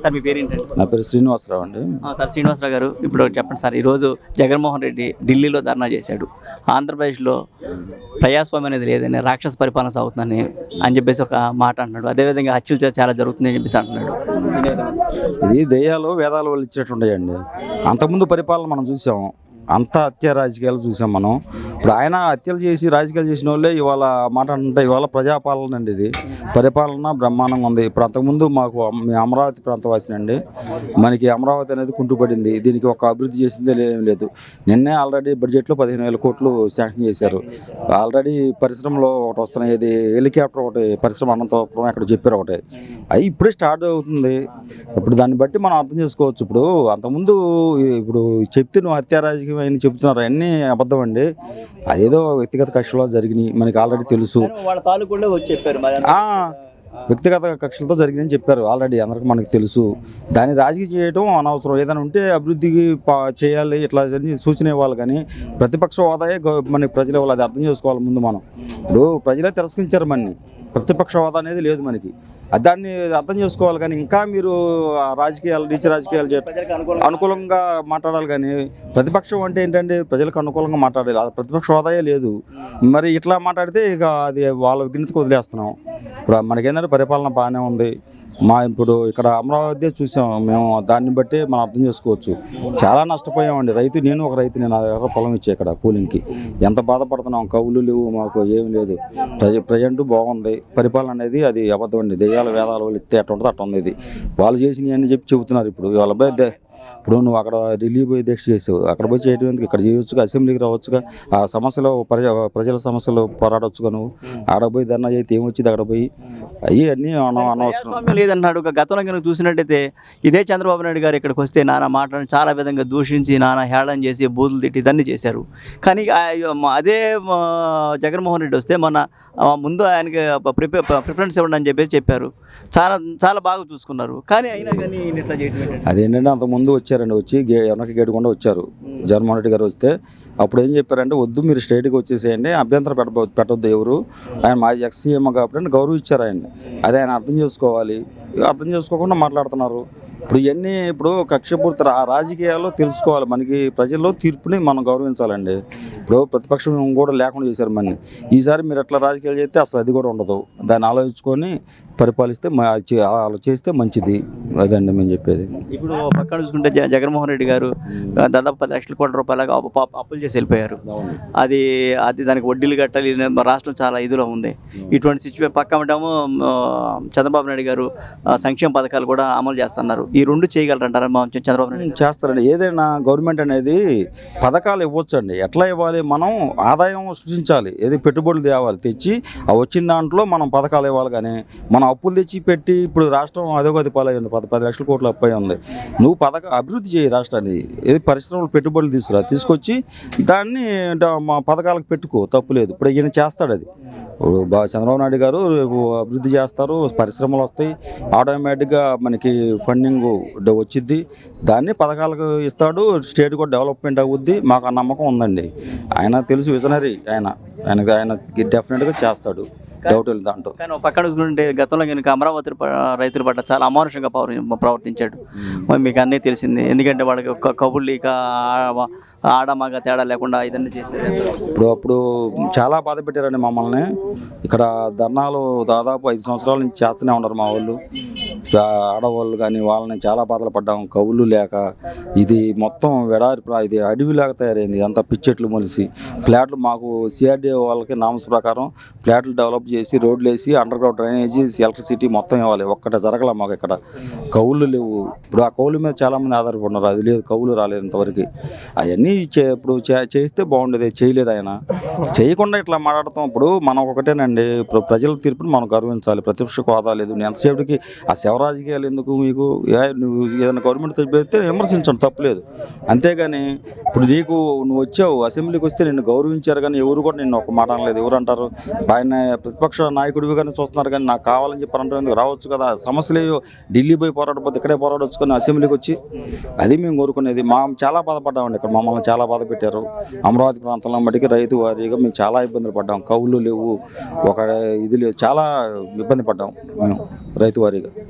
Sir మీ పేరేంటండి? నా పేరు శ్రీనివాసరావు అండి. సార్ శ్రీనివాసరావు గారు, ఇప్పుడు చెప్పండి సార్. ఈరోజు జగన్మోహన్ రెడ్డి ఢిల్లీలో ధర్నా చేశాడు. ఆంధ్రప్రదేశ్లో ప్రజాస్వామ్యం అనేది లేదని, రాక్షస పరిపాలన సాగుతుందని చెప్పేసి ఒక మాట అంటున్నాడు. అదేవిధంగా హత్యలు చాలా జరుగుతుందని చెప్పేసి అంటున్నాడు. ఇది దెయ్యాలు వేదాలు వాళ్ళు ఇచ్చేటుంటాయండి. అంతకుముందు పరిపాలన మనం చూసాము, అంత హత్య రాజకీయాలు చూసాం మనం. ఇప్పుడు ఆయన హత్యలు చేసి రాజకీయాలు చేసిన వాళ్ళే ఇవాళ మాట అంటే ఇవాళ ప్రజాపాలన అండి. ఇది పరిపాలన బ్రహ్మాండంగా ఉంది. ఇప్పుడు అంతకుముందు మాకు అమరావతి ప్రాంతవాసినండి. మనకి అమరావతి అనేది కుంటుపడింది. దీనికి ఒక అభివృద్ధి చేసిందే ఏం లేదు. నిన్నే ఆల్రెడీ బడ్జెట్లో 15,000 కోట్లు శాంక్షన్ చేశారు. ఆల్రెడీ పరిశ్రమలో ఒకటి వస్తున్నాయి. ఇది హెలికాప్టర్ ఒకటి పరిశ్రమ అనంతపురం అక్కడ చెప్పారు ఒకటి. అవి ఇప్పుడే స్టార్ట్ అవుతుంది. ఇప్పుడు దాన్ని బట్టి మనం అర్థం చేసుకోవచ్చు. ఇప్పుడు అంతకుముందు ఇప్పుడు చెప్తే నువ్వు హత్య రాజకీయం అని చెప్తున్నారు, అన్నీ అబద్ధం అండి. అదేదో వ్యక్తిగత కక్షలో జరిగినాయి, మనకి ఆల్రెడీ తెలుసు. వ్యక్తిగత కక్షలతో జరిగిందని చెప్పారు ఆల్రెడీ, అందరికీ మనకు తెలుసు. దాన్ని రాజకీయం చేయడం అనవసరం. ఏదైనా ఉంటే అభివృద్ధికి చేయాలి ఇట్లా సూచన ఇవ్వాలి, కానీ ప్రతిపక్ష హోదాయే మన ప్రజలు ఇవ్వాలి. అది అర్థం చేసుకోవాలి ముందు మనం. ఇప్పుడు ప్రజలే తిరస్కరించారు మనని. ప్రతిపక్ష హోదా అనేది లేదు మనకి. దాన్ని అర్థం చేసుకోవాలి. కానీ ఇంకా మీరు రాజకీయాలు నీచ రాజకీయాలు అనుకూలంగా మాట్లాడాలి. కానీ ప్రతిపక్షం అంటే ఏంటంటే ప్రజలకు అనుకూలంగా మాట్లాడాలి. అది ప్రతిపక్ష హోదాయే లేదు. మరి ఇట్లా మాట్లాడితే ఇక అది వాళ్ళ విఘ్నతకు వదిలేస్తున్నాం. ఇప్పుడు మనకేంటంటే పరిపాలన బాగానే ఉంది. ఇప్పుడు ఇక్కడ అమరావతి చూసాం మేము, దాన్ని బట్టి మనం అర్థం చేసుకోవచ్చు. చాలా నష్టపోయామండి. నేను ఒక రైతు, నేను పొలం ఇచ్చే ఇక్కడ కూలింగ్కి ఎంత బాధపడుతున్నాం. కవులు లేవు, మాకు ఏమి లేదు. ప్రజెంట్ బాగుంది. పరిపాలన అనేది అది అబద్ధం అండి. దెయ్యాల వేదాల వాళ్ళు ఇస్తే అట్ట ఉంటుంది, అట్ట ఉంది. ఇది వాళ్ళు చేసినవి అని చెప్తున్నారు. ఇప్పుడు వాళ్ళ ఇప్పుడు నువ్వు అక్కడ ఢిల్లీ పోయి దీక్ష చేసావు, అక్కడ పోయి చేయడం ఎందుకు? ఇక్కడ చేయొచ్చుగా, అసెంబ్లీకి రావచ్చుగా. ఆ సమస్యలు ప్రజల సమస్యలు పోరాడొచ్చుగా. నువ్వు ఆడ పోయి ధర్నా చేస్తే ఏమొచ్చింది? అక్కడ పోయి అన్నీ అనవసరం లేదన్నాడు. గతంలో కనుక చూసినట్టయితే ఇదే చంద్రబాబు నాయుడు గారు ఇక్కడికి వస్తే నానా మాటలను చాలా విధంగా దూషించి, నానా హేళన చేసి, బూతులు తిట్టి ఇదన్నీ చేశారు. కానీ అదే జగన్మోహన్ రెడ్డి వస్తే మొన్న ముందు ఆయనకి ప్రిఫరెన్స్ ఇవ్వండి అని చెప్పారు. చాలా బాగా చూసుకున్నారు. కానీ అయినా కానీ ఇట్లా చేయడం అదేంటంటే అంతకుముందు వచ్చారండి, వచ్చి వెనక్కి గేటుకుండా వచ్చారు. జగన్మోహన్ రెడ్డి గారు వస్తే అప్పుడు ఏం చెప్పారంటే, వద్దు మీరు స్టేట్కి వచ్చేసేయండి, అభ్యంతరం పెట్టొద్దు ఎవరు, ఆయన మాజీ ఎక్స్-సీఎం కాబట్టి గౌరవం ఇచ్చారు ఆయన్ని. అదే ఆయన అర్థం చేసుకోవాలి. అర్థం చేసుకోకుండా మాట్లాడుతున్నారు. ఇప్పుడు ఇవన్నీ ఇప్పుడు కక్షపూర్తి రాజకీయాల్లో తెలుసుకోవాలి. మనకి ప్రజల్లో తీర్పుని మనం గౌరవించాలండి. ఇప్పుడు ప్రతిపక్షం కూడా లేకుండా చేశారు మనని. ఈసారి మీరు ఎట్లా రాజకీయాలు చేస్తే అసలు అది కూడా ఉండదు. దాన్ని ఆలోచించుకొని పరిపాలిస్తే అలా చేస్తే మంచిది. అదండి మేము చెప్పేది. ఇప్పుడు పక్కన చూసుకుంటే జగన్మోహన్ రెడ్డి గారు దాదాపు 10 లక్షల కోట్ల రూపాయలు అప్పులు చేసి వెళ్ళిపోయారు. అది దానికి వడ్డీలు కట్టాలి. రాష్ట్రం చాలా ఇదిలో ఉంది. ఇటువంటి సిచ్యువేషన్ పక్క ఉంటాము. చంద్రబాబు నాయుడు గారు సంక్షేమ పథకాలు కూడా అమలు చేస్తున్నారు. ఈ రెండు చేయగలరంటారా చంద్రబాబు నాయుడు? చేస్తారండి. ఏదైనా గవర్నమెంట్ అనేది పథకాలు ఇవ్వచ్చండి. ఎట్లా ఇవ్వాలి? మనం ఆదాయం సృష్టించాలి. ఏది పెట్టుబడులు తేవాలి, తెచ్చి ఆ వచ్చిన దాంట్లో మనం పథకాలు ఇవ్వాలి. కానీ మనం అప్పులు తెచ్చి పెట్టి ఇప్పుడు రాష్ట్రం అధోగతి పాలైంది. 10 లక్షల కోట్ల అప్పు ఉంది. నువ్వు అభివృద్ధి చేయి రాష్ట్రాన్ని. ఏది పరిశ్రమలు పెట్టుబడులు తీసుకొచ్చి దాన్ని పథకాలకు పెట్టుకో, తప్పులేదు. ఇప్పుడు ఈయన చేస్తాడు అది. చంద్రబాబు నాయుడు గారు అభివృద్ధి చేస్తారు, పరిశ్రమలు వస్తాయి, ఆటోమేటిక్గా మనకి ఫండింగ్ వచ్చిద్ది. దాన్ని పథకాలకు ఇస్తాడు, స్టేట్ కూడా డెవలప్మెంట్ అవుద్ది. మాకు ఆ నమ్మకం ఉందండి. ఆయన తెలుసు, విజనరీ. ఆయన డెఫినెట్గా చేస్తాడు, డౌట్ లేదు దాంట్లో. కానీ పక్కన చూసుకుంటే గతంలో కనుక అమరావతి రైతుల పట్ల చాలా అమానుషంగా ప్రవర్తించాడు. మీకు అన్నీ తెలిసింది. ఎందుకంటే వాళ్ళకి కబుర్లు ఇక ఆడమగ తేడా లేకుండా ఇదన్నీ చేశారు. అప్పుడు చాలా బాధ పెట్టారండి మమ్మల్ని. ఇక్కడ ధర్నాలు దాదాపు 5 సంవత్సరాల నుంచి చేస్తూనే ఉన్నారు మా వాళ్ళు. ఆడవాళ్ళు కానీ వాళ్ళని చాలా బాధలు పడ్డాం. కవులు లేక ఇది మొత్తం ఇది అడవిలాగా తయారైంది. అంత పిచ్చెట్లు మొలిసి ఫ్లాట్లు మాకు సిఆర్డీఏ వాళ్ళకి నామ్స్ ప్రకారం ఫ్లాట్లు డెవలప్ చేసి, రోడ్లు వేసి, అండర్ గ్రౌండ్ డ్రైనేజీ, ఎలక్ట్రిసిటీ మొత్తం ఇవ్వాలి. ఒక్కటే జరగల మాకు ఇక్కడ. కవులు లేవు. ఇప్పుడు ఆ కవుల మీద చాలామంది ఆధారపడినారు. అది లేదు, కవులు రాలేదు ఇంతవరకు. అవన్నీ ఇప్పుడు చేస్తే బాగుండేది. చేయలేదు ఆయన. చేయకుండా ఇట్లా మాట్లాడతాం. ఇప్పుడు మనం ఒకటేనండి, ఇప్పుడు ప్రజల తీర్పుని మనం గౌరవించాలి. ప్రతిపక్ష హోదా లేదు. ఎంతసేపటికి ఆ శవ రాజకీయాలు ఎందుకు మీకు? నువ్వు ఏదైనా గవర్నమెంట్ తెచ్చితే విమర్శించండి, తప్పులేదు. అంతేగాని ఇప్పుడు నువ్వు వచ్చావు అసెంబ్లీకి వస్తే నిన్ను గౌరవించారు, కానీ ఎవరు కూడా నిన్ను ఒక మాట అనలేదు. ఎవరు అంటారు? ఆయన ప్రతిపక్ష నాయకుడివి కానీ చూస్తున్నారు, కానీ నాకు కావాలని చెప్పి అంటే ఎందుకు రావచ్చు కదా? సమస్యలు ఢిల్లీ పోయి పోరాడకపోతే ఇక్కడే పోరాడవచ్చు కానీ అసెంబ్లీకి వచ్చి. అది మేము కోరుకునేది. చాలా బాధపడ్డామండి. ఇక్కడ మమ్మల్ని చాలా బాధ పెట్టారు. అమరావతి ప్రాంతంలో మటుకి రైతు వారీగా మేము చాలా ఇబ్బందులు పడ్డాం. కవులు లేవు, ఇది లేవు, చాలా ఇబ్బంది పడ్డాం మేము రైతు వారీగా.